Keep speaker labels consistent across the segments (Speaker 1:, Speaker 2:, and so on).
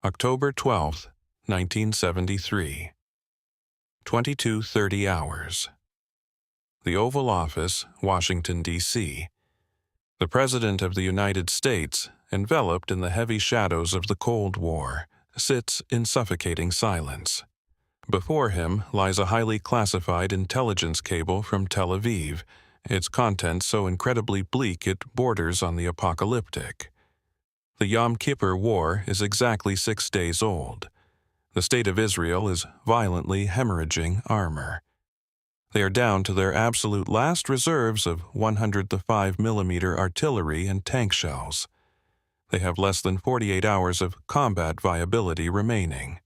Speaker 1: October 12, 1973. 22:30 hours. The Oval Office, Washington, D.C. The President of the United States, enveloped in the heavy shadows of the Cold War, sits in suffocating silence. Before him lies a highly classified intelligence cable from Tel Aviv, its contents so incredibly bleak it borders on the apocalyptic. The Yom Kippur War is exactly 6 days old. The state of Israel is violently hemorrhaging armor. They are down to their absolute last reserves of 105mm artillery and tank shells. They have less than 48 hours of combat viability remaining.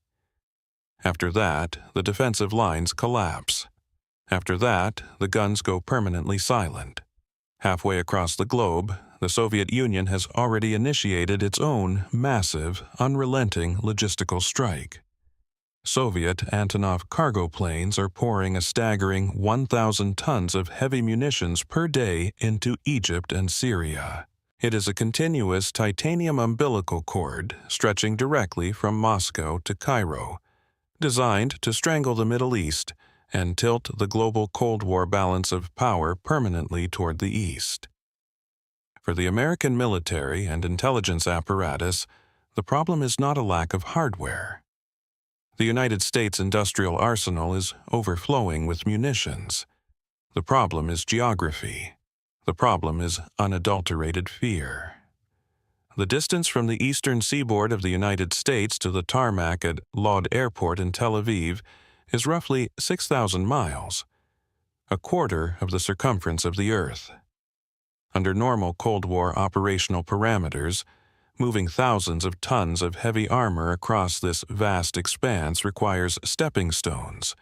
Speaker 1: After that, the defensive lines collapse. After that, the guns go permanently silent. Halfway across the globe, the Soviet Union has already initiated its own massive, unrelenting logistical strike. Soviet Antonov cargo planes are pouring a staggering 1,000 tons of heavy munitions per day into Egypt and Syria. It is a continuous titanium umbilical cord stretching directly from Moscow to Cairo, designed to strangle the Middle East and tilt the global Cold War balance of power permanently toward the East. For the American military and intelligence apparatus, the problem is not a lack of hardware. The United States industrial arsenal is overflowing with munitions. The problem is geography. The problem is unadulterated fear. The distance from the eastern seaboard of the United States to the tarmac at Lod Airport in Tel Aviv is roughly 6,000 miles, a quarter of the circumference of the Earth. Under normal Cold War operational parameters, moving thousands of tons of heavy armor across this vast expanse requires stepping stones,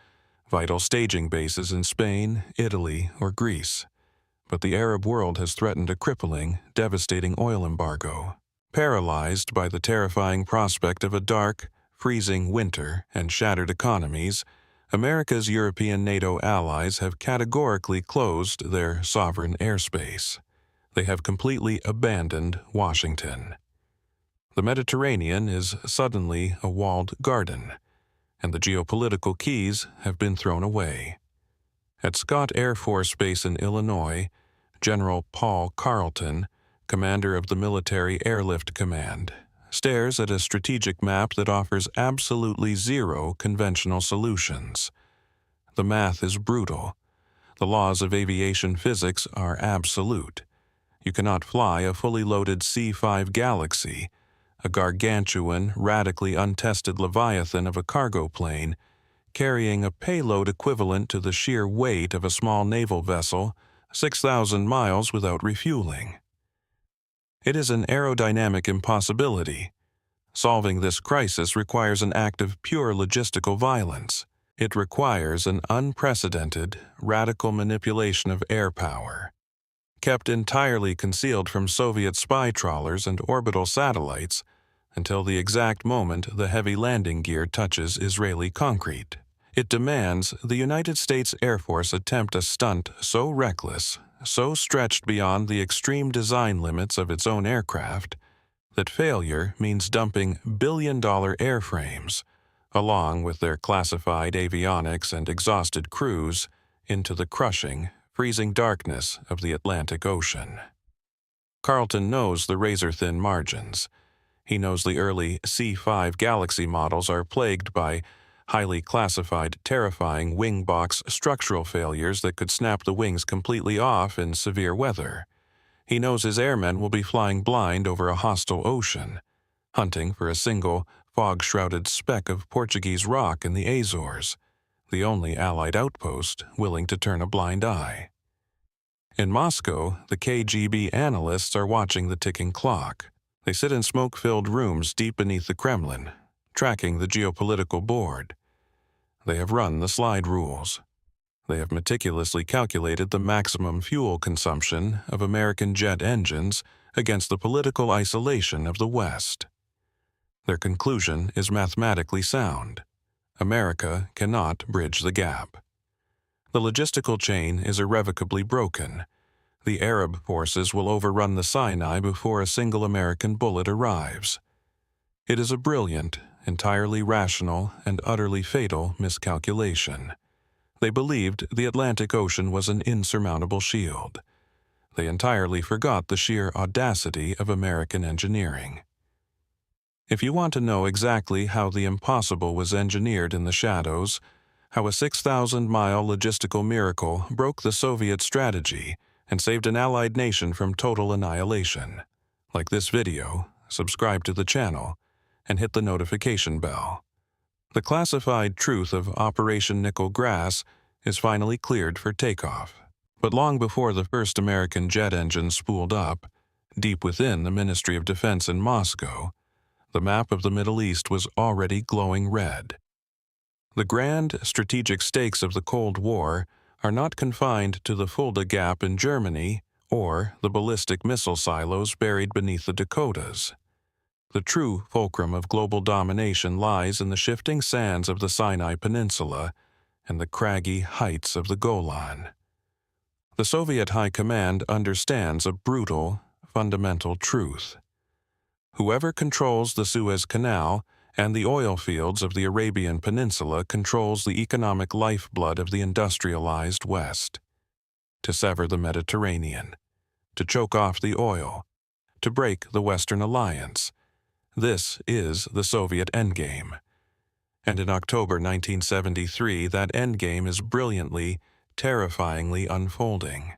Speaker 1: vital staging bases in Spain, Italy, or Greece. But the Arab world has threatened a crippling, devastating oil embargo. Paralyzed by the terrifying prospect of a dark, freezing winter and shattered economies, America's European NATO allies have categorically closed their sovereign airspace. They have completely abandoned Washington. The Mediterranean is suddenly a walled garden, and the geopolitical keys have been thrown away. At Scott Air Force Base in Illinois, General Paul Carleton, commander of the military Airlift Command, stares at a strategic map that offers absolutely zero conventional solutions. The math is brutal. The laws of aviation physics are absolute. You cannot fly a fully loaded C-5 Galaxy, a gargantuan, radically untested leviathan of a cargo plane, carrying a payload equivalent to the sheer weight of a small naval vessel, 6,000 miles without refueling. It is an aerodynamic impossibility. Solving this crisis requires an act of pure logistical violence. It requires an unprecedented, radical manipulation of air power. Kept entirely concealed from Soviet spy trawlers and orbital satellites until the exact moment the heavy landing gear touches Israeli concrete. It demands the United States Air Force attempt a stunt so reckless, so stretched beyond the extreme design limits of its own aircraft, that failure means dumping billion-dollar airframes, along with their classified avionics and exhausted crews, into the crushing, freezing darkness of the Atlantic Ocean. Carleton knows the razor-thin margins. He knows the early C-5 Galaxy models are plagued by highly classified, terrifying wing box structural failures that could snap the wings completely off in severe weather. He knows his airmen will be flying blind over a hostile ocean, hunting for a single, fog-shrouded speck of Portuguese rock in the Azores, the only Allied outpost willing to turn a blind eye. In Moscow, the KGB analysts are watching the ticking clock. They sit in smoke-filled rooms deep beneath the Kremlin, tracking the geopolitical board. They have run the slide rules. They have meticulously calculated the maximum fuel consumption of American jet engines against the political isolation of the West. Their conclusion is mathematically sound. America cannot bridge the gap. The logistical chain is irrevocably broken. The Arab forces will overrun the Sinai before a single American bullet arrives. It is a brilliant, entirely rational, and utterly fatal miscalculation. They believed the Atlantic Ocean was an insurmountable shield. They entirely forgot the sheer audacity of American engineering. If you want to know exactly how the impossible was engineered in the shadows, how a 6,000-mile logistical miracle broke the Soviet strategy and saved an allied nation from total annihilation, like this video, subscribe to the channel, and hit the notification bell. The classified truth of Operation Nickel Grass is finally cleared for takeoff. But long before the first American jet engine spooled up, deep within the Ministry of Defense in Moscow, the map of the Middle East was already glowing red. The grand strategic stakes of the Cold War are not confined to the Fulda Gap in Germany or the ballistic missile silos buried beneath the Dakotas. The true fulcrum of global domination lies in the shifting sands of the Sinai Peninsula and the craggy heights of the Golan. The Soviet High Command understands a brutal, fundamental truth. Whoever controls the Suez Canal and the oil fields of the Arabian Peninsula controls the economic lifeblood of the industrialized West. To sever the Mediterranean, to choke off the oil, to break the Western alliance. This is the Soviet endgame. And in October 1973, that endgame is brilliantly, terrifyingly unfolding.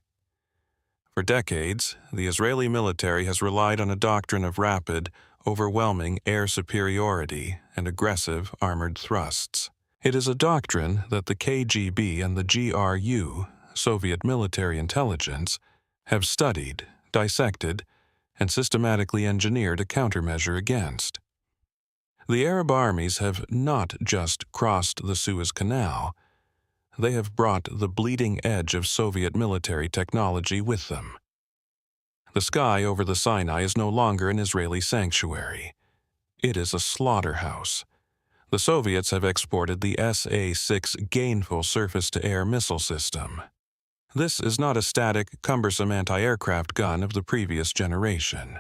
Speaker 1: For decades, the Israeli military has relied on a doctrine of rapid, overwhelming air superiority and aggressive armored thrusts. It is a doctrine that the KGB and the GRU, Soviet military intelligence, have studied, dissected, and systematically engineered a countermeasure against. The Arab armies have not just crossed the Suez Canal, they have brought the bleeding edge of Soviet military technology with them. The sky over the Sinai is no longer an Israeli sanctuary. It is a slaughterhouse. The Soviets have exported the SA-6 gainful surface-to-air missile system. This is not a static, cumbersome anti-aircraft gun of the previous generation.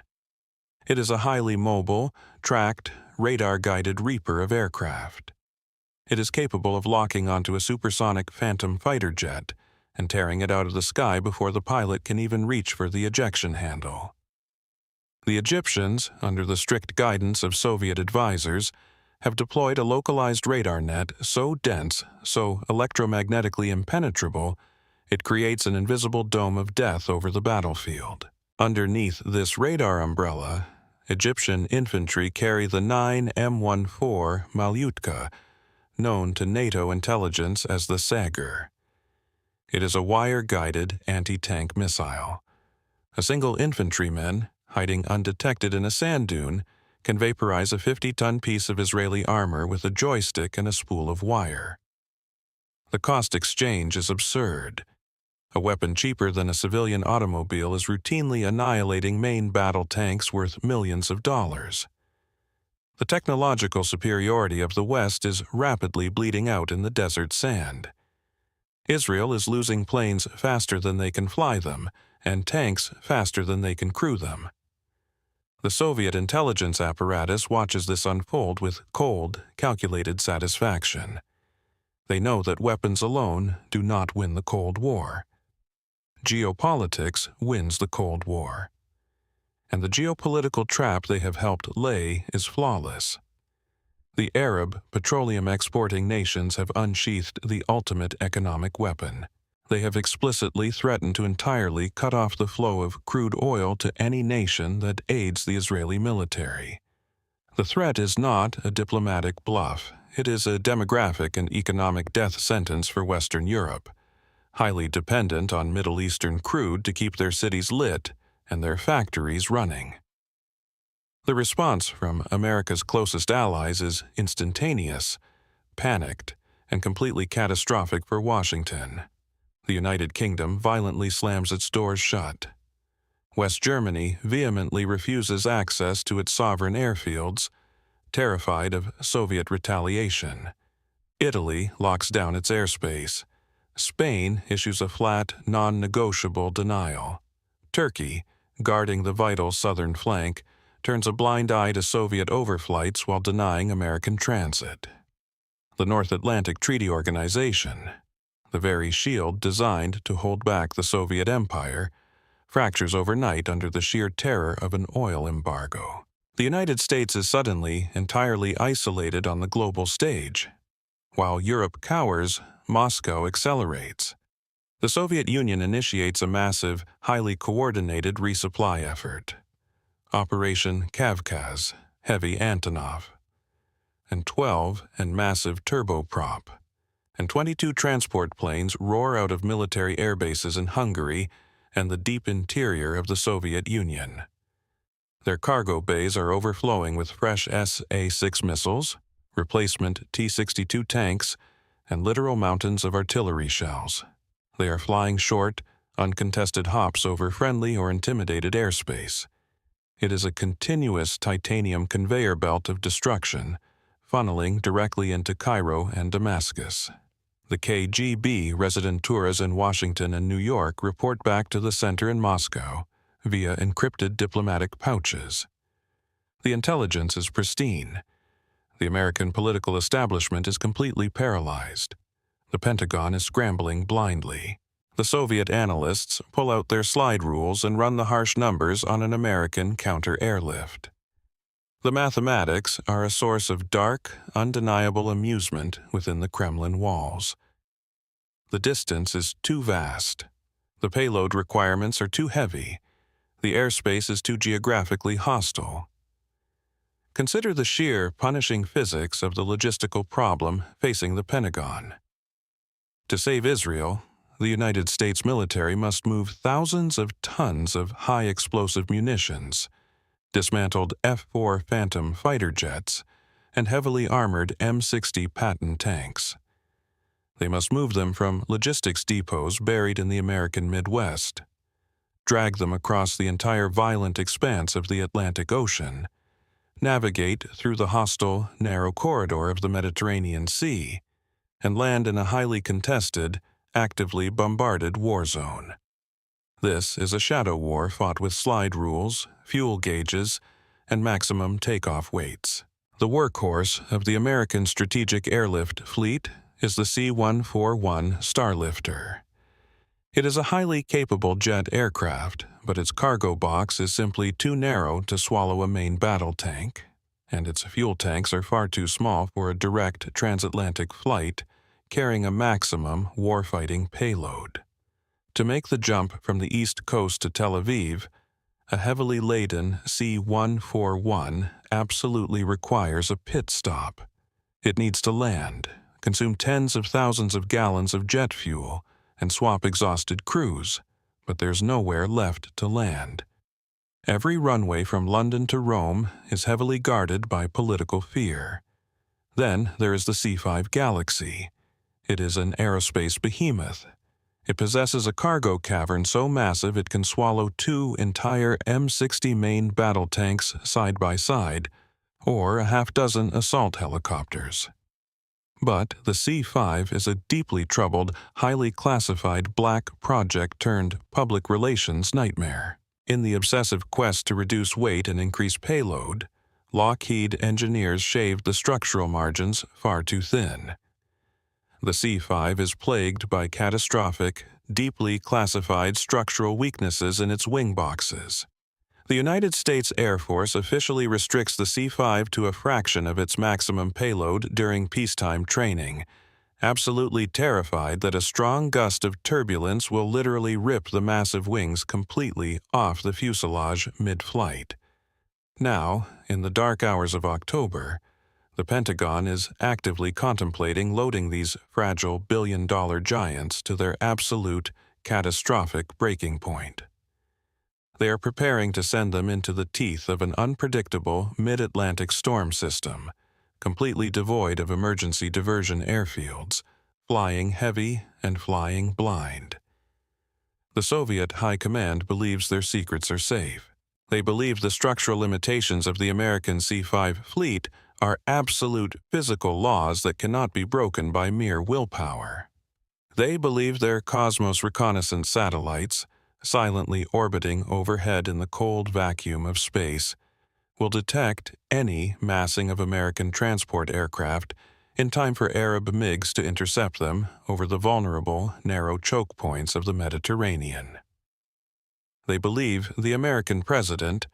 Speaker 1: It is a highly mobile, tracked, radar-guided reaper of aircraft. It is capable of locking onto a supersonic Phantom fighter jet and tearing it out of the sky before the pilot can even reach for the ejection handle. The Egyptians, under the strict guidance of Soviet advisors, have deployed a localized radar net so dense, so electromagnetically impenetrable, it creates an invisible dome of death over the battlefield. Underneath this radar umbrella, Egyptian infantry carry the 9 M14 Malyutka, known to NATO intelligence as the Sagar. It is a wire-guided anti-tank missile. A single infantryman, hiding undetected in a sand dune, can vaporize a 50-ton piece of Israeli armor with a joystick and a spool of wire. The cost exchange is absurd. A weapon cheaper than a civilian automobile is routinely annihilating main battle tanks worth millions of dollars. The technological superiority of the West is rapidly bleeding out in the desert sand. Israel is losing planes faster than they can fly them, and tanks faster than they can crew them. The Soviet intelligence apparatus watches this unfold with cold, calculated satisfaction. They know that weapons alone do not win the Cold War. Geopolitics wins the Cold War. And the geopolitical trap they have helped lay is flawless. The Arab, petroleum-exporting nations have unsheathed the ultimate economic weapon. They have explicitly threatened to entirely cut off the flow of crude oil to any nation that aids the Israeli military. The threat is not a diplomatic bluff. It is a demographic and economic death sentence for Western Europe, highly dependent on Middle Eastern crude to keep their cities lit and their factories running. The response from America's closest allies is instantaneous, panicked, and completely catastrophic for Washington. The United Kingdom violently slams its doors shut. West Germany vehemently refuses access to its sovereign airfields, terrified of Soviet retaliation. Italy locks down its airspace. Spain issues a flat, non-negotiable denial. Turkey, guarding the vital southern flank, turns a blind eye to Soviet overflights while denying American transit. The North Atlantic Treaty Organization, the very shield designed to hold back the Soviet Empire, fractures overnight under the sheer terror of an oil embargo. The United States is suddenly entirely isolated on the global stage. While Europe cowers, Moscow accelerates. The Soviet Union initiates a massive, highly coordinated resupply effort. Operation Kavkaz, Heavy Antonov, and 12 and massive turboprop, and 22 transport planes roar out of military air bases in Hungary and the deep interior of the Soviet Union. Their cargo bays are overflowing with fresh SA-6 missiles, replacement T-62 tanks, and literal mountains of artillery shells. They are flying short, uncontested hops over friendly or intimidated airspace. It is a continuous titanium conveyor belt of destruction, funneling directly into Cairo and Damascus. The KGB residenturas in Washington and New York report back to the center in Moscow via encrypted diplomatic pouches. The intelligence is pristine. The American political establishment is completely paralyzed. The Pentagon is scrambling blindly. The Soviet analysts pull out their slide rules and run the harsh numbers on an American counter-airlift. The mathematics are a source of dark, undeniable amusement within the Kremlin walls. The distance is too vast. The payload requirements are too heavy. The airspace is too geographically hostile. Consider the sheer, punishing physics of the logistical problem facing the Pentagon. To save Israel, the United States military must move thousands of tons of high-explosive munitions, dismantled F-4 Phantom fighter jets, and heavily armored M60 Patton tanks. They must move them from logistics depots buried in the American Midwest, drag them across the entire violent expanse of the Atlantic Ocean, navigate through the hostile, narrow corridor of the Mediterranean Sea, and land in a highly contested, actively bombarded war zone. This is a shadow war fought with slide rules, fuel gauges, and maximum takeoff weights. The workhorse of the American Strategic Airlift Fleet is the C-141 Starlifter. It is a highly capable jet aircraft, but its cargo box is simply too narrow to swallow a main battle tank, and its fuel tanks are far too small for a direct transatlantic flight carrying a maximum warfighting payload. To make the jump from the East Coast to Tel Aviv, a heavily laden C-141 absolutely requires a pit stop. It needs to land, consume tens of thousands of gallons of jet fuel, and swap exhausted crews, but there's nowhere left to land. Every runway from London to Rome is heavily guarded by political fear. Then there is the C-5 Galaxy. It is an aerospace behemoth. It possesses a cargo cavern so massive it can swallow 2 entire M60 main battle tanks side by side, or a half-dozen assault helicopters. But the C-5 is a deeply troubled, highly classified black project-turned-public relations nightmare. In the obsessive quest to reduce weight and increase payload, Lockheed engineers shaved the structural margins far too thin. The C-5 is plagued by catastrophic, deeply classified structural weaknesses in its wing boxes. The United States Air Force officially restricts the C-5 to a fraction of its maximum payload during peacetime training, absolutely terrified that a strong gust of turbulence will literally rip the massive wings completely off the fuselage mid-flight. Now, in the dark hours of October, the Pentagon is actively contemplating loading these fragile billion-dollar giants to their absolute, catastrophic breaking point. They are preparing to send them into the teeth of an unpredictable mid-Atlantic storm system, completely devoid of emergency diversion airfields, flying heavy and flying blind. The Soviet High Command believes their secrets are safe. They believe the structural limitations of the American C-5 fleet are absolute physical laws that cannot be broken by mere willpower. They believe their Cosmos reconnaissance satellites, silently orbiting overhead in the cold vacuum of space, will detect any massing of American transport aircraft in time for Arab MiGs to intercept them over the vulnerable, narrow choke points of the Mediterranean. They believe the American president,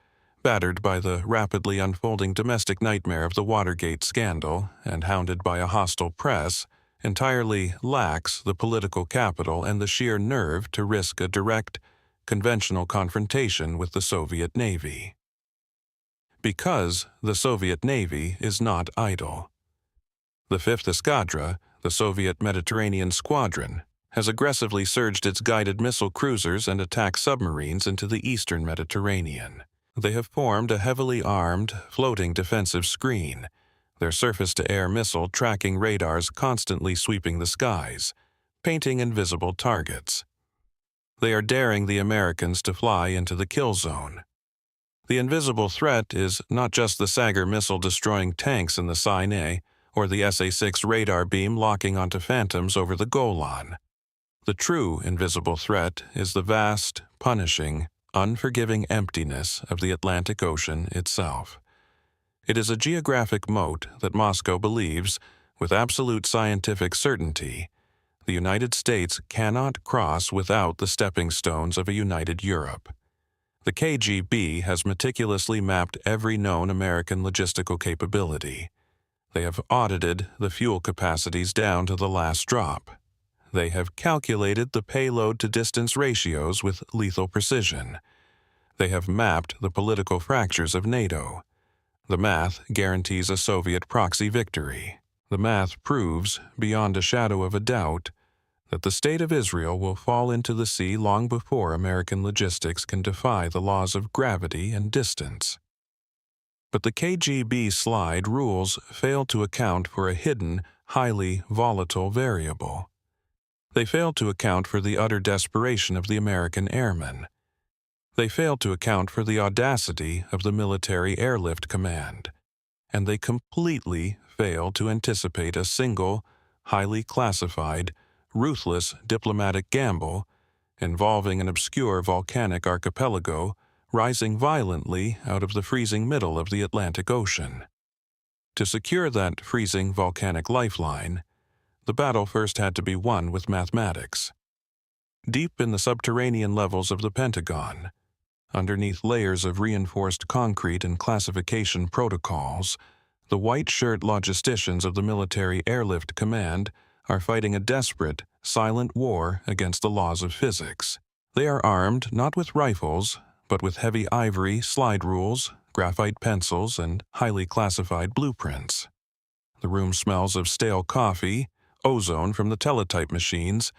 Speaker 1: battered by the rapidly unfolding domestic nightmare of the Watergate scandal and hounded by a hostile press, entirely lacks the political capital and the sheer nerve to risk a direct, conventional confrontation with the Soviet Navy. Because the Soviet Navy is not idle. The 5th Escadra, the Soviet Mediterranean Squadron, has aggressively surged its guided missile cruisers and attack submarines into the eastern Mediterranean. They have formed a heavily armed, floating defensive screen, their surface-to-air missile tracking radars constantly sweeping the skies, painting invisible targets. They are daring the Americans to fly into the kill zone. The invisible threat is not just the Sagar missile destroying tanks in the Sinai or the SA-6 radar beam locking onto Phantoms over the Golan. The true invisible threat is the vast, punishing, unforgiving emptiness of the Atlantic Ocean itself. It is a geographic moat that Moscow believes, with absolute scientific certainty, the United States cannot cross without the stepping stones of a united Europe. The KGB has meticulously mapped every known American logistical capability. They have audited the fuel capacities down to the last drop. They have calculated the payload-to-distance ratios with lethal precision. They have mapped the political fractures of NATO. The math guarantees a Soviet proxy victory. The math proves, beyond a shadow of a doubt, that the State of Israel will fall into the sea long before American logistics can defy the laws of gravity and distance. But the KGB slide rules fail to account for a hidden, highly volatile variable. They fail to account for the utter desperation of the American airmen. They fail to account for the audacity of the military Airlift Command. And they completely fail to anticipate a single, highly classified, ruthless diplomatic gamble involving an obscure volcanic archipelago rising violently out of the freezing middle of the Atlantic Ocean. To secure that freezing volcanic lifeline, the battle first had to be won with mathematics. Deep in the subterranean levels of the Pentagon, underneath layers of reinforced concrete and classification protocols, the white-shirt logisticians of the military Airlift Command are fighting a desperate, silent war against the laws of physics. They are armed not with rifles, but with heavy ivory slide rules, graphite pencils, and highly classified blueprints. The room smells of stale coffee, ozone from the teletype machines,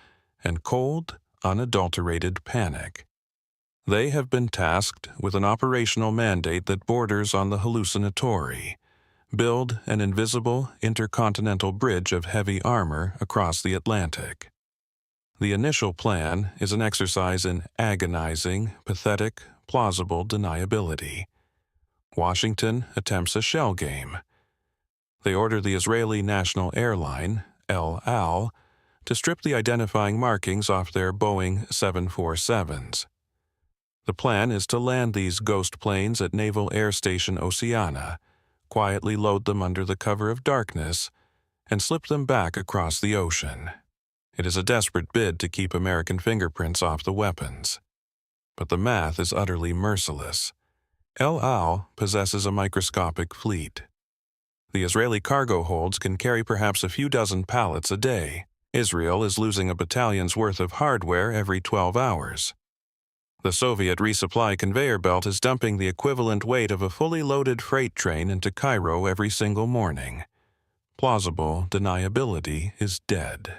Speaker 1: and cold, unadulterated panic. They have been tasked with an operational mandate that borders on the hallucinatory: build an invisible intercontinental bridge of heavy armor across the Atlantic. The initial plan is an exercise in agonizing, pathetic, plausible deniability. Washington attempts a shell game. They order the Israeli national airline, El Al, to strip the identifying markings off their Boeing 747s. The plan is to land these ghost planes at Naval Air Station Oceana, quietly load them under the cover of darkness, and slip them back across the ocean. It is a desperate bid to keep American fingerprints off the weapons. But the math is utterly merciless. El Al possesses a microscopic fleet. The Israeli cargo holds can carry perhaps a few dozen pallets a day. Israel is losing a battalion's worth of hardware every 12 hours. The Soviet resupply conveyor belt is dumping the equivalent weight of a fully loaded freight train into Cairo every single morning. Plausible deniability is dead.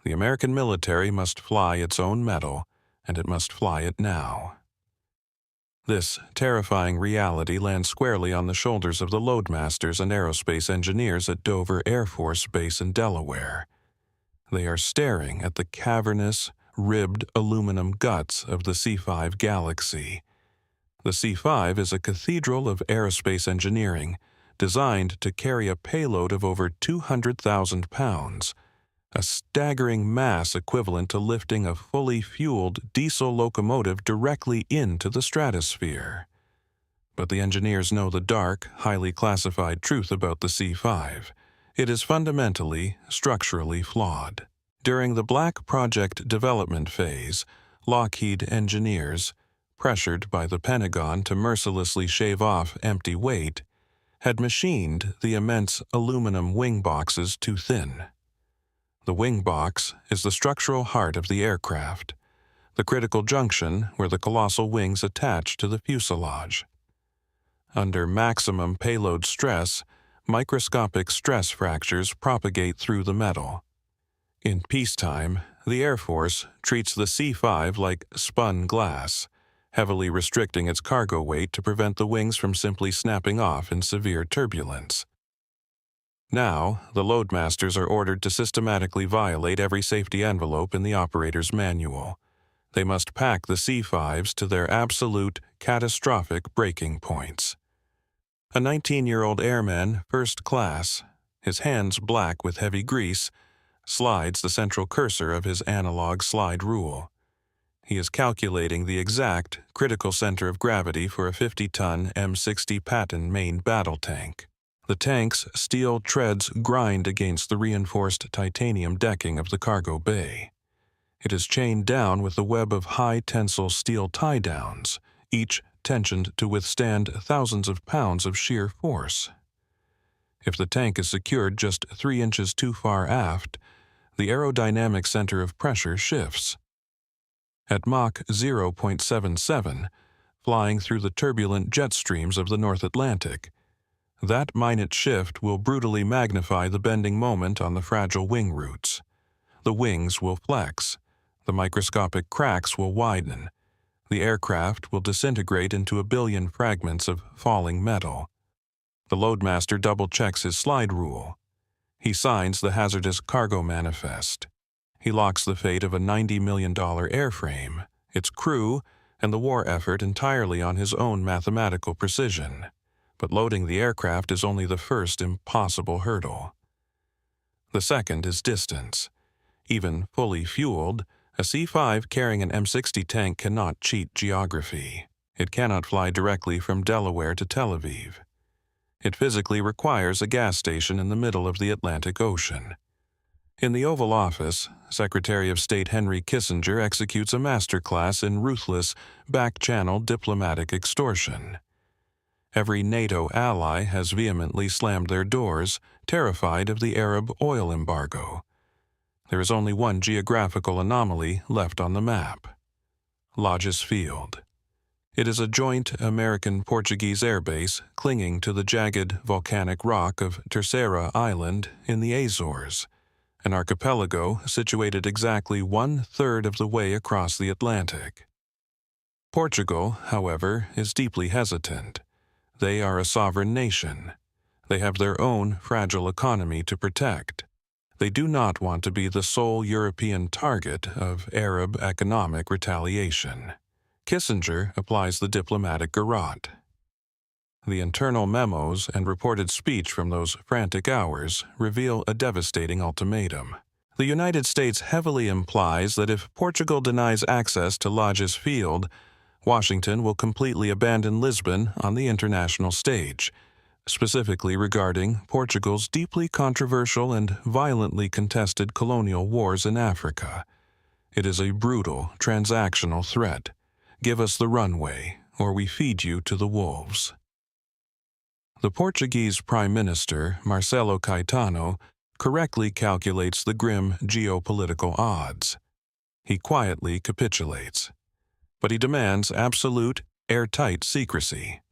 Speaker 1: The American military must fly its own metal, and it must fly it now. This terrifying reality lands squarely on the shoulders of the loadmasters and aerospace engineers at Dover Air Force Base in Delaware. They are staring at the cavernous, ribbed aluminum guts of the C-5 Galaxy. The C-5 is a cathedral of aerospace engineering designed to carry a payload of over 200,000 pounds, a staggering mass equivalent to lifting a fully fueled diesel locomotive directly into the stratosphere. but the engineers know the dark, highly classified truth about the C-5. It is fundamentally, structurally flawed. During the Black Project development phase, Lockheed engineers, pressured by the Pentagon to mercilessly shave off empty weight, had machined the immense aluminum wing boxes too thin. The wing box is the structural heart of the aircraft, the critical junction where the colossal wings attach to the fuselage. Under maximum payload stress, microscopic stress fractures propagate through the metal. In peacetime, the Air Force treats the C-5 like spun glass, heavily restricting its cargo weight to prevent the wings from simply snapping off in severe turbulence. Now, the loadmasters are ordered to systematically violate every safety envelope in the operator's manual. They must pack the C-5s to their absolute, catastrophic breaking points. A 19-year-old airman, first class, his hands black with heavy grease, slides the central cursor of his analog slide rule. He is calculating the exact, critical center of gravity for a 50-ton M60 Patton main battle tank. The tank's steel treads grind against the reinforced titanium decking of the cargo bay. It is chained down with a web of high-tensile steel tie-downs, each tensioned to withstand thousands of pounds of shear force. If the tank is secured just 3 inches too far aft, the aerodynamic center of pressure shifts. At Mach 0.77, flying through the turbulent jet streams of the North Atlantic, that minute shift will brutally magnify the bending moment on the fragile wing roots. The wings will flex. The microscopic cracks will widen. The aircraft will disintegrate into a billion fragments of falling metal. The loadmaster double-checks his slide rule. He signs the hazardous cargo manifest. He locks the fate of a $90 million airframe, its crew, and the war effort entirely on his own mathematical precision. But loading the aircraft is only the first impossible hurdle. The second is distance. Even fully fueled, a C-5 carrying an M60 tank cannot cheat geography. It cannot fly directly from Delaware to Tel Aviv. It physically requires a gas station in the middle of the Atlantic Ocean. In the Oval Office, Secretary of State Henry Kissinger executes a masterclass in ruthless, back-channel diplomatic extortion. Every NATO ally has vehemently slammed their doors, terrified of the Arab oil embargo. There is only one geographical anomaly left on the map: Lodges Field. It is a joint American-Portuguese airbase clinging to the jagged volcanic rock of Terceira Island in the Azores, an archipelago situated exactly 1/3 of the way across the Atlantic. Portugal, however, is deeply hesitant. They are a sovereign nation. They have their own fragile economy to protect. They do not want to be the sole European target of Arab economic retaliation. Kissinger applies the diplomatic garrote. The internal memos and reported speech from those frantic hours reveal a devastating ultimatum. The United States heavily implies that if Portugal denies access to Lodges Field, Washington will completely abandon Lisbon on the international stage, specifically regarding Portugal's deeply controversial and violently contested colonial wars in Africa. It is a brutal, transactional threat. Give us the runway, or we feed you to the wolves. The Portuguese Prime Minister, Marcelo Caetano, correctly calculates the grim geopolitical odds. He quietly capitulates. But he demands absolute, airtight secrecy.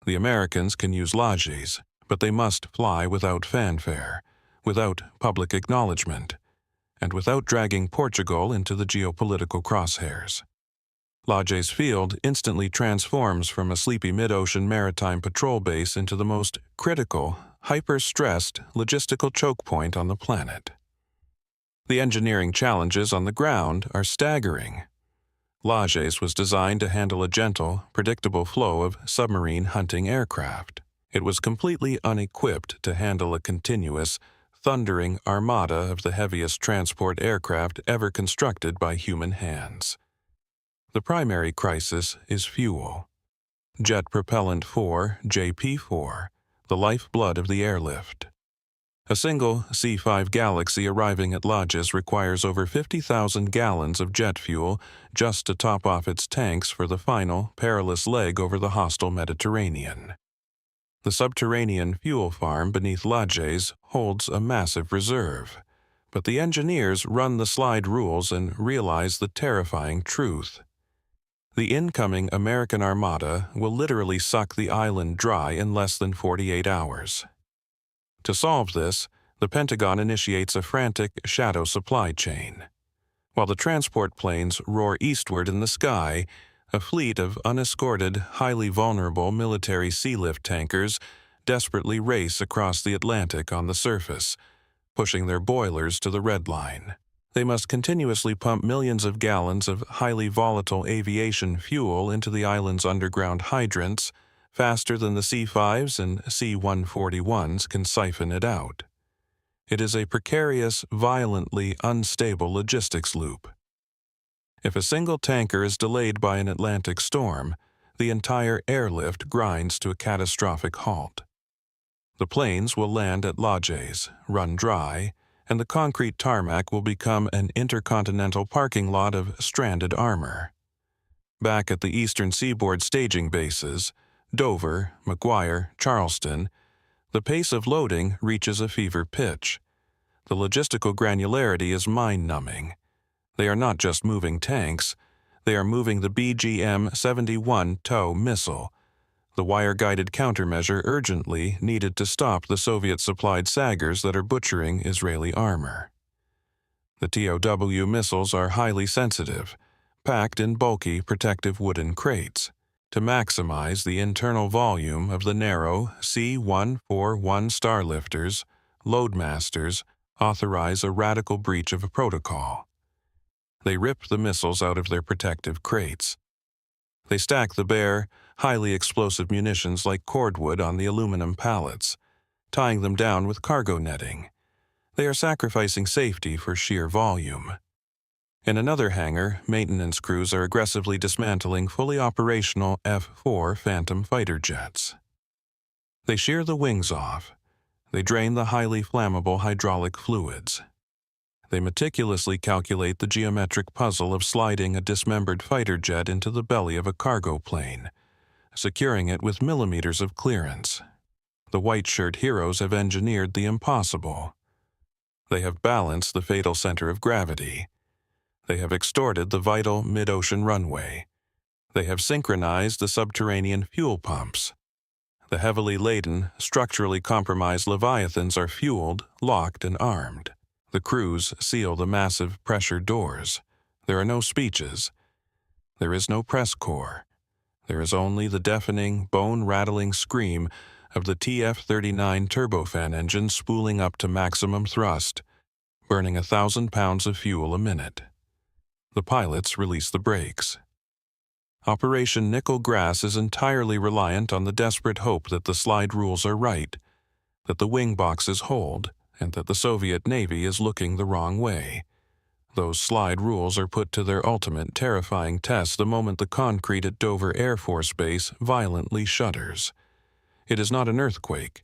Speaker 1: The Americans can use Lodges, but they must fly without fanfare, without public acknowledgement, and without dragging Portugal into the geopolitical crosshairs. Lodges Field instantly transforms from a sleepy mid-ocean maritime patrol base into the most critical, hyper-stressed logistical choke point on the planet. The engineering challenges on the ground are staggering. Lodges was designed to handle a gentle, predictable flow of submarine hunting aircraft. It was completely unequipped to handle a continuous, thundering armada of the heaviest transport aircraft ever constructed by human hands. The primary crisis is fuel. Jet Propellant 4, JP4, the lifeblood of the airlift. A single C-5 Galaxy arriving at Lodges requires over 50,000 gallons of jet fuel just to top off its tanks for the final, perilous leg over the hostile Mediterranean. The subterranean fuel farm beneath Lodges holds a massive reserve, but the engineers run the slide rules and realize the terrifying truth. The incoming American Armada will literally suck the island dry in less than 48 hours. To solve this, the Pentagon initiates a frantic shadow supply chain. While the transport planes roar eastward in the sky, a fleet of unescorted, highly vulnerable military sealift tankers desperately race across the Atlantic on the surface, pushing their boilers to the red line. They must continuously pump millions of gallons of highly volatile aviation fuel into the island's underground hydrants faster than the C-5s and C-141s can siphon it out. It is a precarious, violently unstable logistics loop. If a single tanker is delayed by an Atlantic storm, the entire airlift grinds to a catastrophic halt. The planes will land at Lodges, run dry, and the concrete tarmac will become an intercontinental parking lot of stranded armor. Back at the eastern seaboard staging bases, Dover, McGuire, Charleston, the pace of loading reaches a fever pitch. The logistical granularity is mind-numbing. They are not just moving tanks, they are moving the BGM-71 TOW missile, the wire-guided countermeasure urgently needed to stop the Soviet-supplied saggers that are butchering Israeli armor. The TOW missiles are highly sensitive, packed in bulky protective wooden crates. To maximize the internal volume of the narrow C-141 starlifters, loadmasters authorize a radical breach of a protocol. They rip the missiles out of their protective crates. They stack the bare, highly explosive munitions like cordwood on the aluminum pallets, tying them down with cargo netting. They are sacrificing safety for sheer volume. In another hangar, maintenance crews are aggressively dismantling fully operational F-4 Phantom fighter jets. They shear the wings off. They drain the highly flammable hydraulic fluids. They meticulously calculate the geometric puzzle of sliding a dismembered fighter jet into the belly of a cargo plane, securing it with millimeters of clearance. The white shirt heroes have engineered the impossible. They have balanced the fatal center of gravity. They have extorted the vital mid-ocean runway. They have synchronized the subterranean fuel pumps. The heavily laden, structurally compromised Leviathans are fueled, locked, and armed. The crews seal the massive pressure doors. There are no speeches. There is no press corps. There is only the deafening, bone-rattling scream of the TF-39 turbofan engine spooling up to maximum thrust, burning 1,000 pounds of fuel a minute. The pilots release the brakes. Operation Nickel Grass is entirely reliant on the desperate hope that the slide rules are right, that the wing boxes hold, and that the Soviet Navy is looking the wrong way. Those slide rules are put to their ultimate terrifying test the moment the concrete at Dover Air Force Base violently shudders. It is not an earthquake.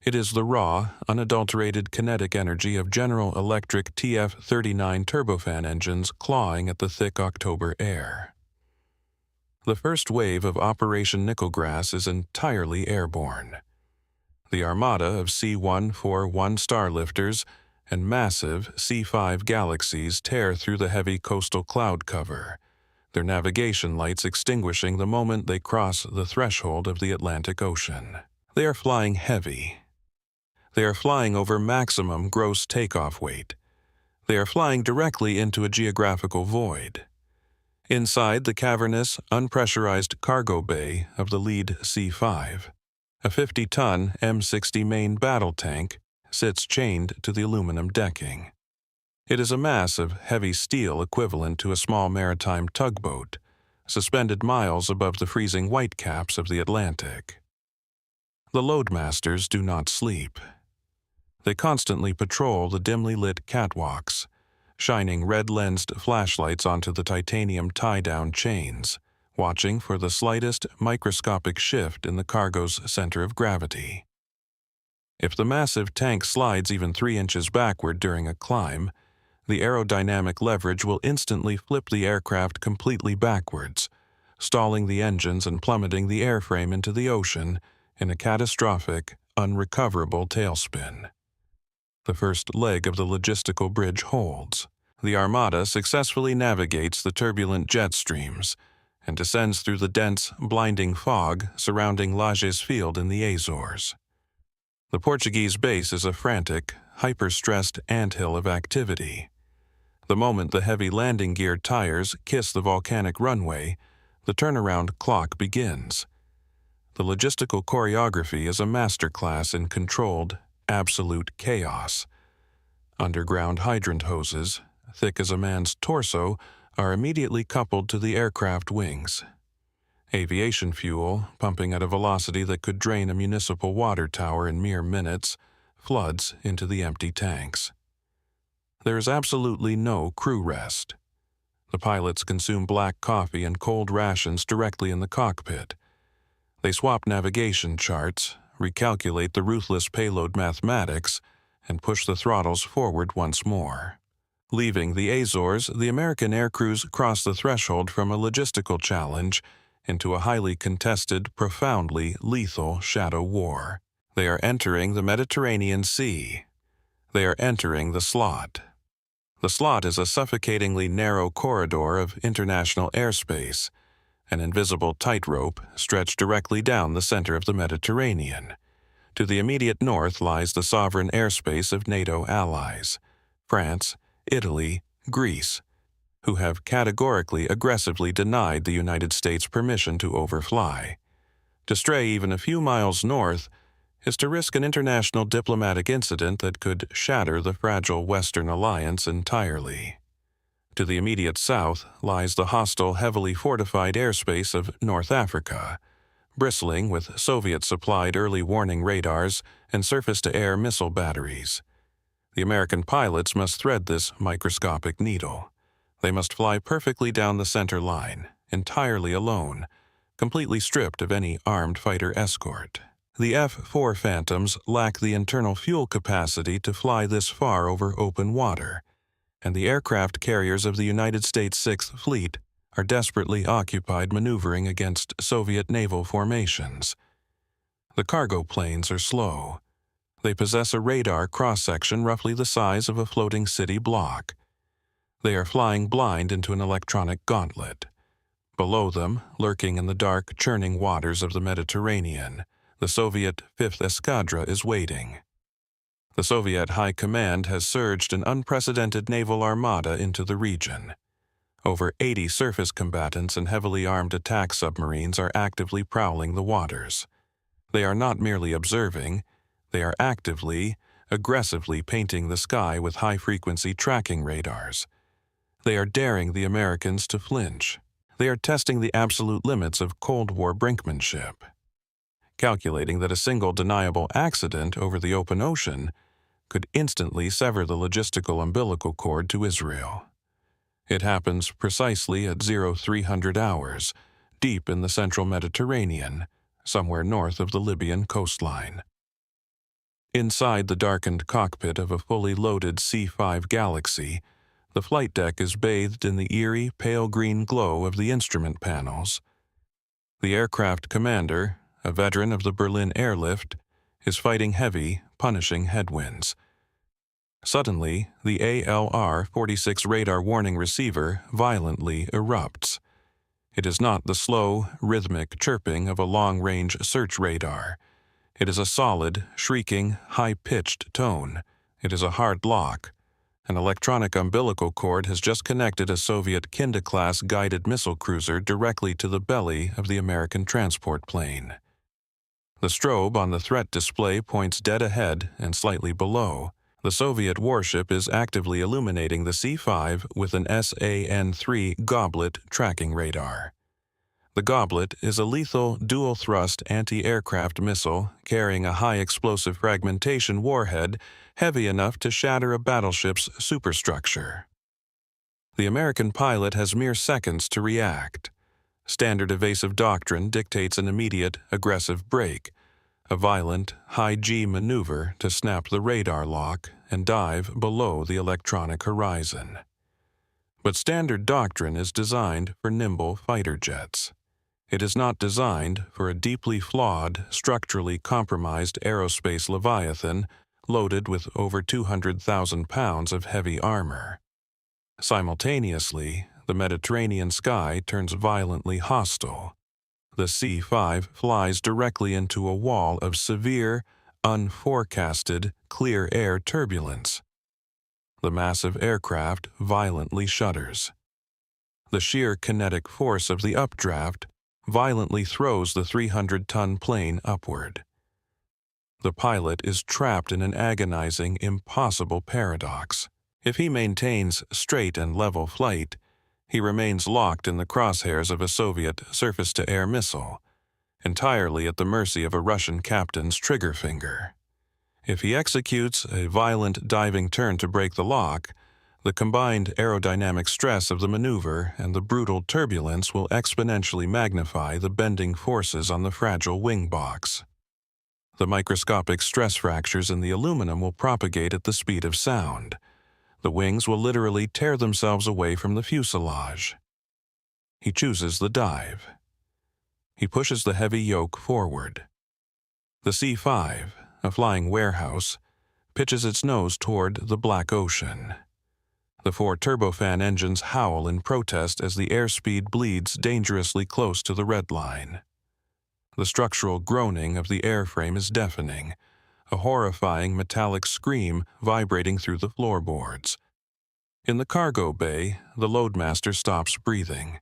Speaker 1: It is the raw, unadulterated kinetic energy of General Electric TF-39 turbofan engines clawing at the thick October air. The first wave of Operation Nickel Grass is entirely airborne. The armada of C-141 starlifters and massive C-5 Galaxies tear through the heavy coastal cloud cover, their navigation lights extinguishing the moment they cross the threshold of the Atlantic Ocean. They are flying heavy. They are flying over maximum gross takeoff weight. They are flying directly into a geographical void. Inside the cavernous, unpressurized cargo bay of the lead C-5, a 50-ton M60 main battle tank sits chained to the aluminum decking. It is a mass of heavy steel equivalent to a small maritime tugboat, suspended miles above the freezing whitecaps of the Atlantic. The loadmasters do not sleep. They constantly patrol the dimly lit catwalks, shining red-lensed flashlights onto the titanium tie-down chains, watching for the slightest microscopic shift in the cargo's center of gravity. If the massive tank slides even 3 inches backward during a climb, the aerodynamic leverage will instantly flip the aircraft completely backwards, stalling the engines and plummeting the airframe into the ocean in a catastrophic, unrecoverable tailspin. The first leg of the logistical bridge holds. The Armada successfully navigates the turbulent jet streams and descends through the dense, blinding fog surrounding Lajes Field in the Azores. The Portuguese base is a frantic, hyper-stressed anthill of activity. The moment the heavy landing gear tires kiss the volcanic runway, the turnaround clock begins. The logistical choreography is a masterclass in controlled, absolute chaos. Underground hydrant hoses, thick as a man's torso, are immediately coupled to the aircraft wings. Aviation fuel, pumping at a velocity that could drain a municipal water tower in mere minutes, floods into the empty tanks. There is absolutely no crew rest. The pilots consume black coffee and cold rations directly in the cockpit. They swap navigation charts, recalculate the ruthless payload mathematics, and push the throttles forward once more. Leaving the Azores, the American aircrews cross the threshold from a logistical challenge into a highly contested, profoundly lethal shadow war. They are entering the Mediterranean Sea. They are entering the slot. The slot is a suffocatingly narrow corridor of international airspace, an invisible tightrope stretched directly down the center of the Mediterranean. To the immediate north lies the sovereign airspace of NATO allies, France, Italy, Greece, who have categorically aggressively denied the United States permission to overfly. To stray even a few miles north is to risk an international diplomatic incident that could shatter the fragile Western alliance entirely. To the immediate south lies the hostile, heavily fortified airspace of North Africa, bristling with Soviet-supplied early warning radars and surface-to-air missile batteries. The American pilots must thread this microscopic needle. They must fly perfectly down the center line, entirely alone, completely stripped of any armed fighter escort. The F-4 Phantoms lack the internal fuel capacity to fly this far over open water, and the aircraft carriers of the United States Sixth Fleet are desperately occupied maneuvering against Soviet naval formations. The cargo planes are slow. They possess a radar cross-section roughly the size of a floating city block. They are flying blind into an electronic gauntlet. Below them, lurking in the dark, churning waters of the Mediterranean, the Soviet Fifth Escadra is waiting. The Soviet High Command has surged an unprecedented naval armada into the region. Over 80 surface combatants and heavily armed attack submarines are actively prowling the waters. They are not merely observing, they are actively, aggressively painting the sky with high-frequency tracking radars. They are daring the Americans to flinch. They are testing the absolute limits of Cold War brinkmanship, calculating that a single deniable accident over the open ocean could instantly sever the logistical umbilical cord to Israel. It happens precisely at 0300 hours, deep in the central Mediterranean, somewhere north of the Libyan coastline. Inside the darkened cockpit of a fully loaded C-5 Galaxy, the flight deck is bathed in the eerie, pale green glow of the instrument panels. The aircraft commander, a veteran of the Berlin airlift, is fighting heavy, punishing headwinds. Suddenly, the ALR-46 radar warning receiver violently erupts. It is not the slow, rhythmic chirping of a long-range search radar. It is a solid, shrieking, high-pitched tone. It is a hard lock. An electronic umbilical cord has just connected a Soviet Kinda-class guided missile cruiser directly to the belly of the American transport plane. The strobe on the threat display points dead ahead and slightly below. The Soviet warship is actively illuminating the C-5 with an SAN-3 Goblet tracking radar. The Goblet is a lethal dual-thrust anti-aircraft missile carrying a high-explosive fragmentation warhead heavy enough to shatter a battleship's superstructure. The American pilot has mere seconds to react. Standard evasive doctrine dictates an immediate, aggressive brake, a violent, high-G maneuver to snap the radar lock and dive below the electronic horizon. But standard doctrine is designed for nimble fighter jets. It is not designed for a deeply flawed, structurally compromised aerospace leviathan loaded with over 200,000 pounds of heavy armor. Simultaneously, the Mediterranean sky turns violently hostile. The C-5 flies directly into a wall of severe, unforecasted, clear air turbulence. The massive aircraft violently shudders. The sheer kinetic force of the updraft violently throws the 300-ton plane upward. The pilot is trapped in an agonizing, impossible paradox. If he maintains straight and level flight, he remains locked in the crosshairs of a Soviet surface-to-air missile, entirely at the mercy of a Russian captain's trigger finger. If he executes a violent diving turn to break the lock, the combined aerodynamic stress of the maneuver and the brutal turbulence will exponentially magnify the bending forces on the fragile wing box. The microscopic stress fractures in the aluminum will propagate at the speed of sound. The wings will literally tear themselves away from the fuselage. He chooses the dive. He pushes the heavy yoke forward. The C-5, a flying warehouse, pitches its nose toward the Black Ocean. The 4 turbofan engines howl in protest as the airspeed bleeds dangerously close to the red line. The structural groaning of the airframe is deafening, a horrifying metallic scream vibrating through the floorboards. In the cargo bay, the loadmaster stops breathing.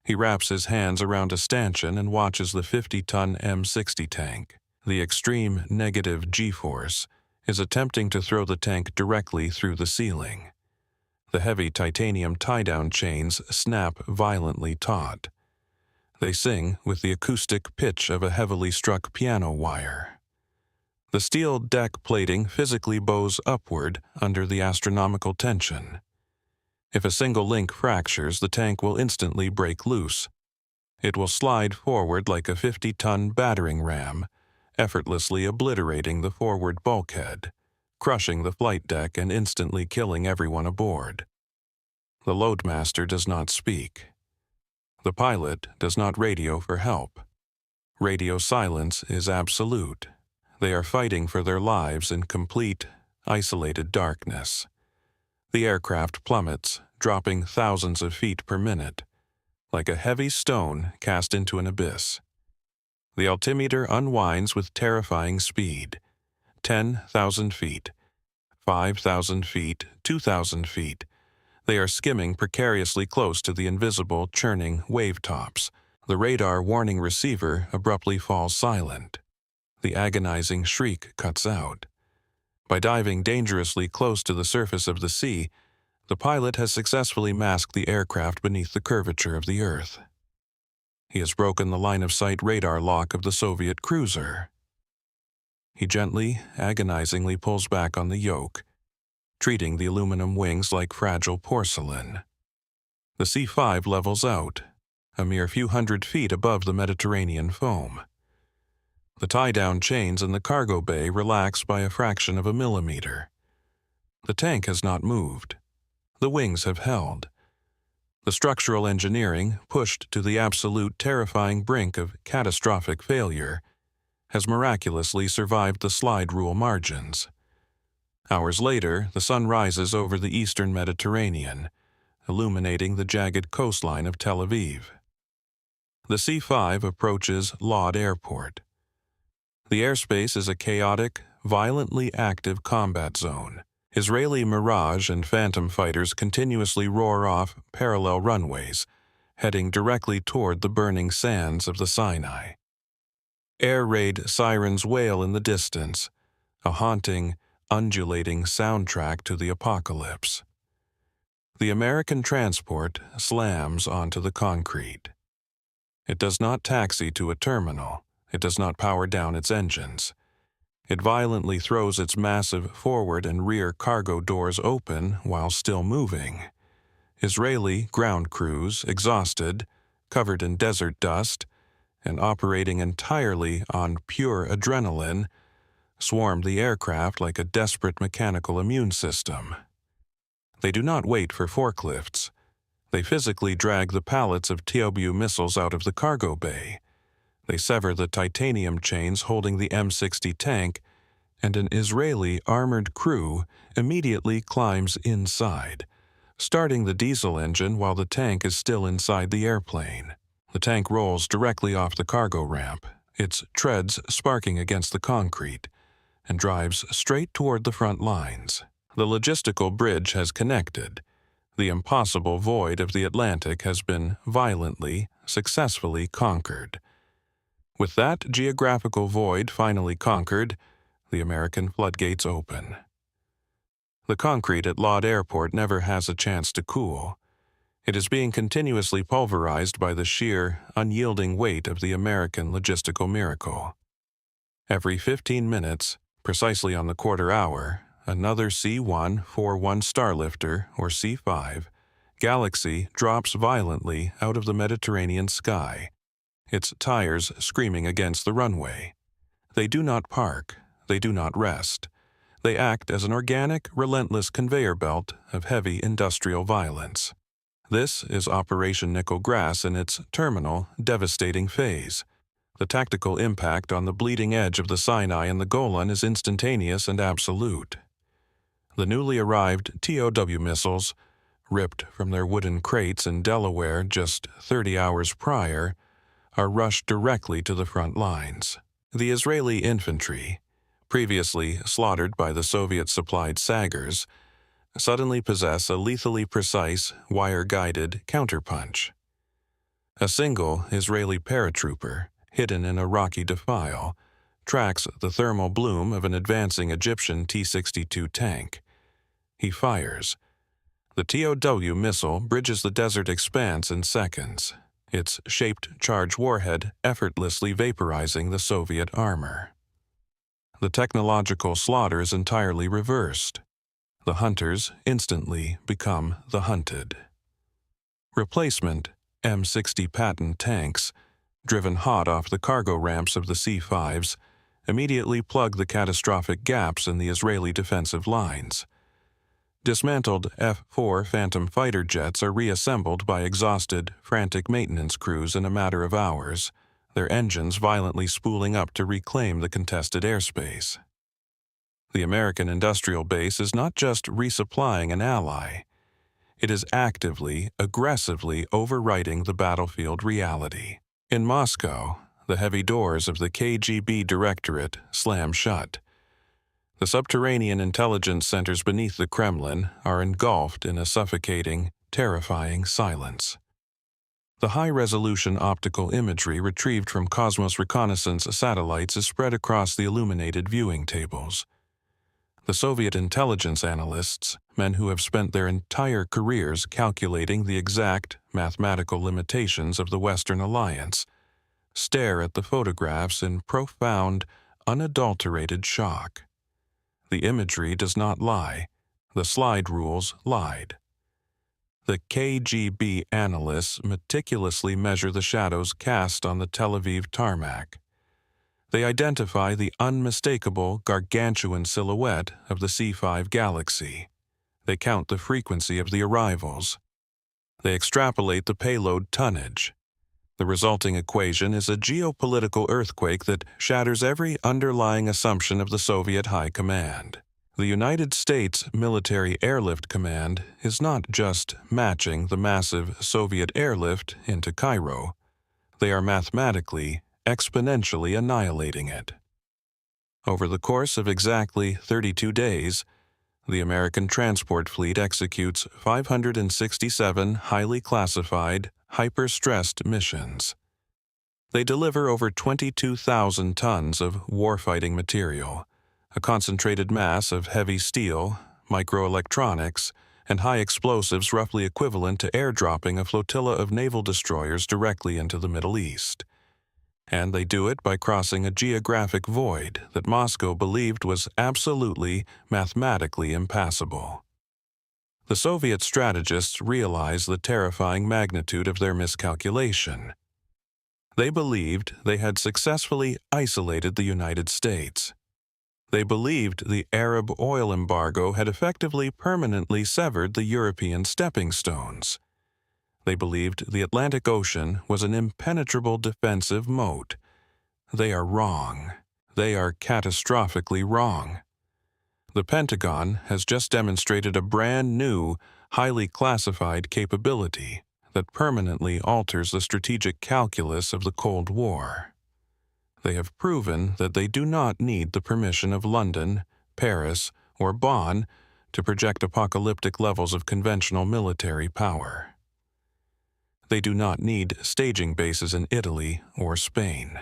Speaker 1: He wraps his hands around a stanchion and watches the 50-ton M60 tank. The extreme negative G-force is attempting to throw the tank directly through the ceiling. The heavy titanium tie-down chains snap violently taut. They sing with the acoustic pitch of a heavily struck piano wire. The steel deck plating physically bows upward under the astronomical tension. If a single link fractures, the tank will instantly break loose. It will slide forward like a 50-ton battering ram, effortlessly obliterating the forward bulkhead, crushing the flight deck and instantly killing everyone aboard. The loadmaster does not speak. The pilot does not radio for help. Radio silence is absolute. They are fighting for their lives in complete, isolated darkness. The aircraft plummets, dropping thousands of feet per minute, like a heavy stone cast into an abyss. The altimeter unwinds with terrifying speed. 10,000 feet, 5,000 feet, 2,000 feet. They are skimming precariously close to the invisible, churning wave tops. The radar warning receiver abruptly falls silent. The agonizing shriek cuts out. By diving dangerously close to the surface of the sea, the pilot has successfully masked the aircraft beneath the curvature of the Earth. He has broken the line-of-sight radar lock of the Soviet cruiser. He gently, agonizingly pulls back on the yoke, treating the aluminum wings like fragile porcelain. The C-5 levels out, a mere few hundred feet above the Mediterranean foam. The tie-down chains in the cargo bay relax by a fraction of a millimeter. The tank has not moved. The wings have held. The structural engineering, pushed to the absolute terrifying brink of catastrophic failure, has miraculously survived the slide rule margins. Hours later, the sun rises over the eastern Mediterranean, illuminating the jagged coastline of Tel Aviv. The C-5 approaches Lod Airport. The airspace is a chaotic, violently active combat zone. Israeli Mirage and Phantom fighters continuously roar off parallel runways, heading directly toward the burning sands of the Sinai. Air raid sirens wail in the distance, a haunting, undulating soundtrack to the apocalypse. The American transport slams onto the concrete. It does not taxi to a terminal. It does not power down its engines. It violently throws its massive forward and rear cargo doors open while still moving. Israeli ground crews, exhausted, covered in desert dust, and operating entirely on pure adrenaline, swarm the aircraft like a desperate mechanical immune system. They do not wait for forklifts. They physically drag the pallets of TOW missiles out of the cargo bay. They sever the titanium chains holding the M60 tank, and an Israeli armored crew immediately climbs inside, starting the diesel engine while the tank is still inside the airplane. The tank rolls directly off the cargo ramp, its treads sparking against the concrete, and drives straight toward the front lines. The logistical bridge has connected. The impossible void of the Atlantic has been violently, successfully conquered. With that geographical void finally conquered, the American floodgates open. The concrete at Lod Airport never has a chance to cool. It is being continuously pulverized by the sheer, unyielding weight of the American logistical miracle. Every 15 minutes, precisely on the quarter hour, another C-141 Starlifter, or C-5, Galaxy drops violently out of the Mediterranean sky, its tires screaming against the runway. They do not park. They do not rest. They act as an organic, relentless conveyor belt of heavy industrial violence. This is Operation Nickel Grass in its terminal, devastating phase. The tactical impact on the bleeding edge of the Sinai and the Golan is instantaneous and absolute. The newly arrived TOW missiles, ripped from their wooden crates in Delaware just 30 hours prior, are rushed directly to the front lines. The Israeli infantry, previously slaughtered by the Soviet-supplied Sagers, suddenly possess a lethally precise, wire-guided counterpunch. A single Israeli paratrooper, hidden in a rocky defile, tracks the thermal bloom of an advancing Egyptian T-62 tank. He fires. The TOW missile bridges the desert expanse in seconds, its shaped charge warhead effortlessly vaporizing the Soviet armor. The technological slaughter is entirely reversed. The hunters instantly become the hunted. Replacement M60 Patton tanks, driven hot off the cargo ramps of the C-5s, immediately plug the catastrophic gaps in the Israeli defensive lines. Dismantled F-4 Phantom fighter jets are reassembled by exhausted, frantic maintenance crews in a matter of hours, their engines violently spooling up to reclaim the contested airspace. The American industrial base is not just resupplying an ally. It is actively, aggressively overwriting the battlefield reality. In Moscow, the heavy doors of the KGB Directorate slam shut. The subterranean intelligence centers beneath the Kremlin are engulfed in a suffocating, terrifying silence. The high-resolution optical imagery retrieved from Cosmos reconnaissance satellites is spread across the illuminated viewing tables. The Soviet intelligence analysts, men who have spent their entire careers calculating the exact mathematical limitations of the Western alliance, stare at the photographs in profound, unadulterated shock. The imagery does not lie. The slide rules lied. The KGB analysts meticulously measure the shadows cast on the Tel Aviv tarmac. They identify the unmistakable gargantuan silhouette of the C-5 Galaxy. They count the frequency of the arrivals. They extrapolate the payload tonnage. The resulting equation is a geopolitical earthquake that shatters every underlying assumption of the Soviet High Command. The United States Military Airlift Command is not just matching the massive Soviet airlift into Cairo. They are mathematically, exponentially annihilating it. Over the course of exactly 32 days, the American transport fleet executes 567 highly classified, hyper-stressed missions. They deliver over 22,000 tons of warfighting material, a concentrated mass of heavy steel, microelectronics, and high explosives roughly equivalent to airdropping a flotilla of naval destroyers directly into the Middle East. And they do it by crossing a geographic void that Moscow believed was absolutely, mathematically impassable. The Soviet strategists realized the terrifying magnitude of their miscalculation. They believed they had successfully isolated the United States. They believed the Arab oil embargo had effectively permanently severed the European stepping stones. They believed the Atlantic Ocean was an impenetrable defensive moat. They are wrong. They are catastrophically wrong. The Pentagon has just demonstrated a brand new, highly classified capability that permanently alters the strategic calculus of the Cold War. They have proven that they do not need the permission of London, Paris, or Bonn to project apocalyptic levels of conventional military power. They do not need staging bases in Italy or Spain.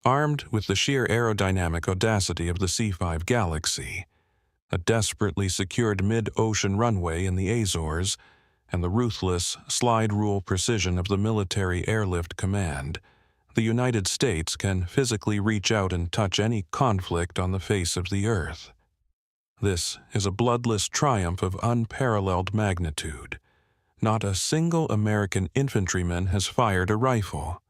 Speaker 1: Armed with the sheer aerodynamic audacity of the C-5 Galaxy, a desperately secured mid-ocean runway in the Azores, and the ruthless slide-rule precision of the military Airlift Command, the United States can physically reach out and touch any conflict on the face of the earth. This is a bloodless triumph of unparalleled magnitude. Not a single American infantryman has fired a rifle.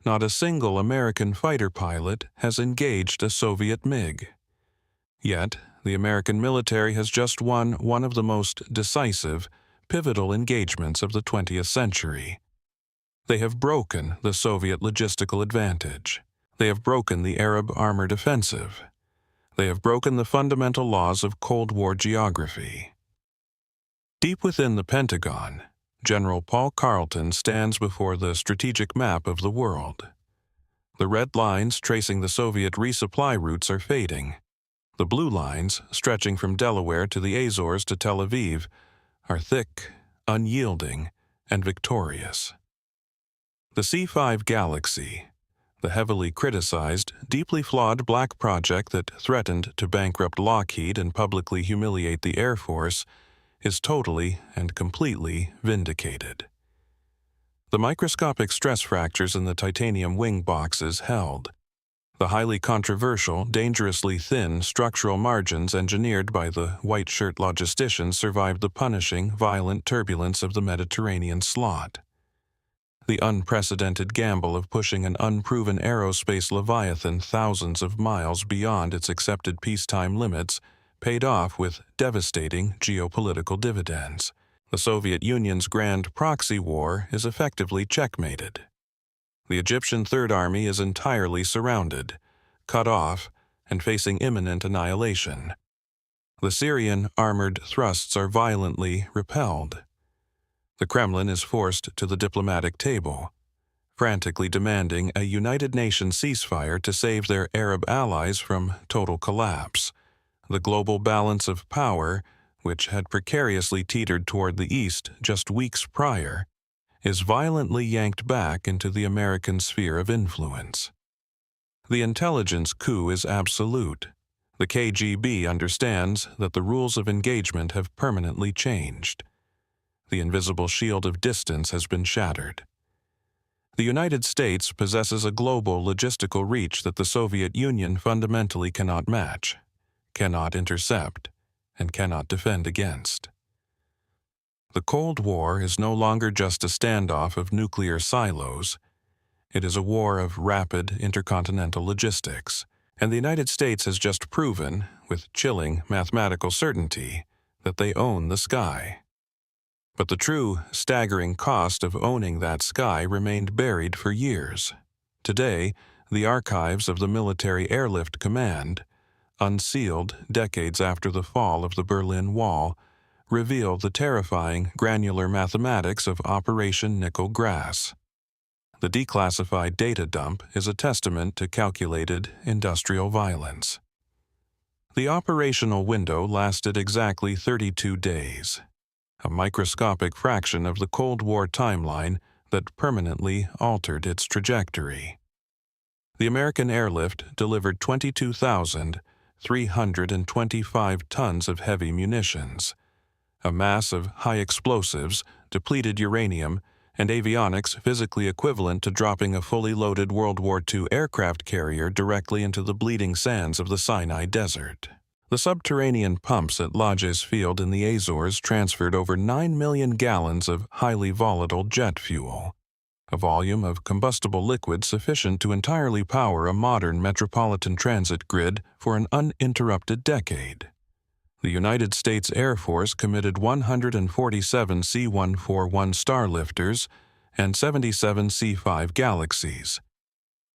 Speaker 1: Not a single American fighter pilot has engaged a Soviet MiG. Yet, the American military has just won one of the most decisive, pivotal engagements of the 20th century. They have broken the Soviet logistical advantage. They have broken the Arab armored offensive. They have broken the fundamental laws of Cold War geography. Deep within the Pentagon, General Paul Carleton stands before the strategic map of the world. The red lines tracing the Soviet resupply routes are fading. The blue lines, stretching from Delaware to the Azores to Tel Aviv, are thick, unyielding, and victorious. The C-5 Galaxy, the heavily criticized, deeply flawed black project that threatened to bankrupt Lockheed and publicly humiliate the Air Force, is totally and completely vindicated. The microscopic stress fractures in the titanium wing boxes held. The highly controversial, dangerously thin structural margins engineered by the white shirt logisticians survived the punishing, violent turbulence of the Mediterranean slot. The unprecedented gamble of pushing an unproven aerospace leviathan thousands of miles beyond its accepted peacetime limits paid off with devastating geopolitical dividends. The Soviet Union's grand proxy war is effectively checkmated. The Egyptian Third Army is entirely surrounded, cut off, and facing imminent annihilation. The Syrian armored thrusts are violently repelled. The Kremlin is forced to the diplomatic table, frantically demanding a United Nations ceasefire to save their Arab allies from total collapse. The global balance of power, which had precariously teetered toward the east just weeks prior, is violently yanked back into the American sphere of influence. The intelligence coup is absolute. The KGB understands that the rules of engagement have permanently changed. The invisible shield of distance has been shattered. The United States possesses a global logistical reach that the Soviet Union fundamentally cannot match, cannot intercept, and cannot defend against. The Cold War is no longer just a standoff of nuclear silos. It is a war of rapid intercontinental logistics, and the United States has just proven, with chilling mathematical certainty, that they own the sky. But the true, staggering cost of owning that sky remained buried for years. Today, the archives of the Military Airlift Command, unsealed decades after the fall of the Berlin Wall, reveal the terrifying granular mathematics of Operation Nickel Grass. The declassified data dump is a testament to calculated industrial violence. The operational window lasted exactly 32 days. A microscopic fraction of the Cold War timeline that permanently altered its trajectory. The American airlift delivered 22,325 tons of heavy munitions, a mass of high explosives, depleted uranium, and avionics physically equivalent to dropping a fully loaded World War II aircraft carrier directly into the bleeding sands of the Sinai Desert. The subterranean pumps at Lajes Field in the Azores transferred over 9 million gallons of highly volatile jet fuel, a volume of combustible liquid sufficient to entirely power a modern metropolitan transit grid for an uninterrupted decade. The United States Air Force committed 147 C-141 Starlifters and 77 C-5 Galaxies,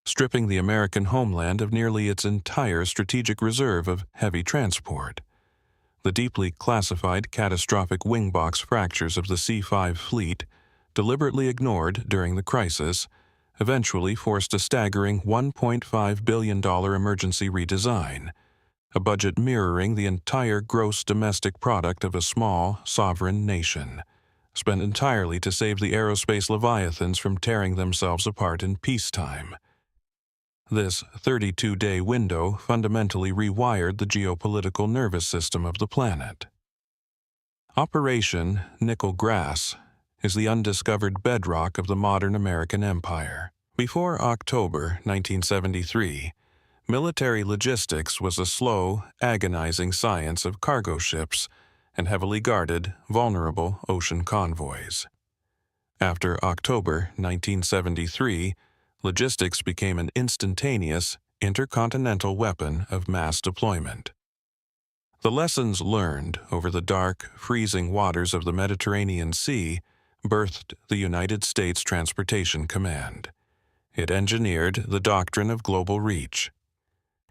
Speaker 1: stripping the American homeland of nearly its entire strategic reserve of heavy transport. The deeply classified catastrophic wing box fractures of the C-5 fleet, deliberately ignored during the crisis, eventually forced a staggering $1.5 billion emergency redesign, a budget mirroring the entire gross domestic product of a small, sovereign nation, spent entirely to save the aerospace leviathans from tearing themselves apart in peacetime. This 32-day window fundamentally rewired the geopolitical nervous system of the planet. Operation Nickel Grass is the undiscovered bedrock of the modern American empire. Before October 1973, military logistics was a slow, agonizing science of cargo ships and heavily guarded, vulnerable ocean convoys. After October 1973, logistics became an instantaneous, intercontinental weapon of mass deployment. The lessons learned over the dark, freezing waters of the Mediterranean Sea birthed the United States Transportation Command. It engineered the doctrine of global reach.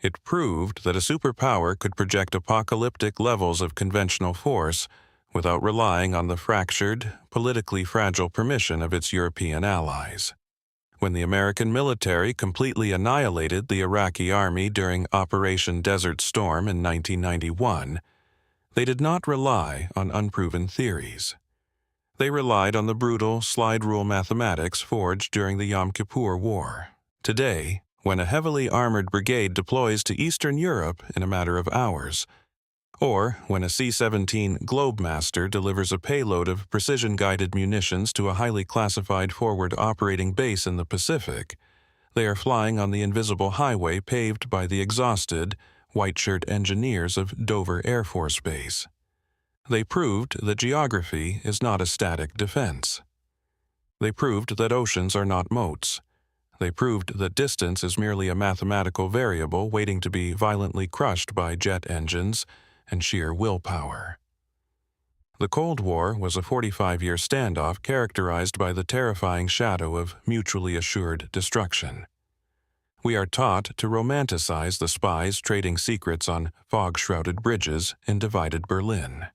Speaker 1: It proved that a superpower could project apocalyptic levels of conventional force without relying on the fractured, politically fragile permission of its European allies. When the American military completely annihilated the Iraqi army during Operation Desert Storm in 1991, they did not rely on unproven theories. They relied on the brutal slide-rule mathematics forged during the Yom Kippur War. Today, when a heavily armored brigade deploys to Eastern Europe in a matter of hours, or when a C-17 Globemaster delivers a payload of precision-guided munitions to a highly classified forward operating base in the Pacific, they are flying on the invisible highway paved by the exhausted, white-shirt engineers of Dover Air Force Base. They proved that geography is not a static defense. They proved that oceans are not moats. They proved that distance is merely a mathematical variable waiting to be violently crushed by jet engines and sheer willpower. The Cold War was a 45-year standoff characterized by the terrifying shadow of mutually assured destruction. We are taught to romanticize the spies trading secrets on fog-shrouded bridges in divided Berlin.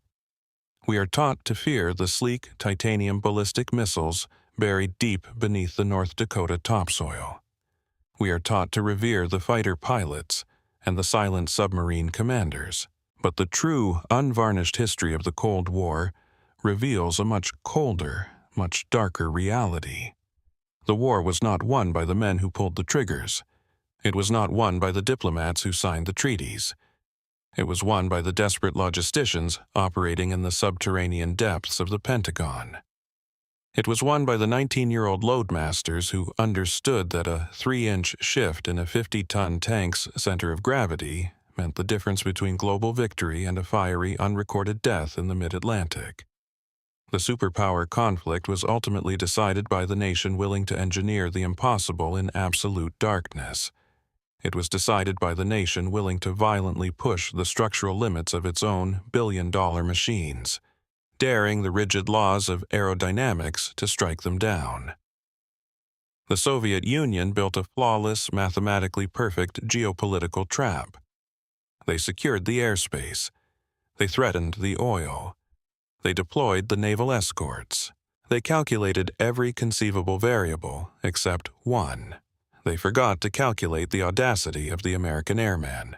Speaker 1: We are taught to fear the sleek titanium ballistic missiles buried deep beneath the North Dakota topsoil. We are taught to revere the fighter pilots and the silent submarine commanders. But the true, unvarnished history of the Cold War reveals a much colder, much darker reality. The war was not won by the men who pulled the triggers. It was not won by the diplomats who signed the treaties. It was won by the desperate logisticians operating in the subterranean depths of the Pentagon. It was won by the 19-year-old loadmasters who understood that a 3-inch shift in a 50-ton tank's center of gravity meant the difference between global victory and a fiery, unrecorded death in the mid-Atlantic. The superpower conflict was ultimately decided by the nation willing to engineer the impossible in absolute darkness. It was decided by the nation willing to violently push the structural limits of its own billion-dollar machines, daring the rigid laws of aerodynamics to strike them down. The Soviet Union built a flawless, mathematically perfect geopolitical trap. They secured the airspace. They threatened the oil. They deployed the naval escorts. They calculated every conceivable variable except one. They forgot to calculate the audacity of the American airman.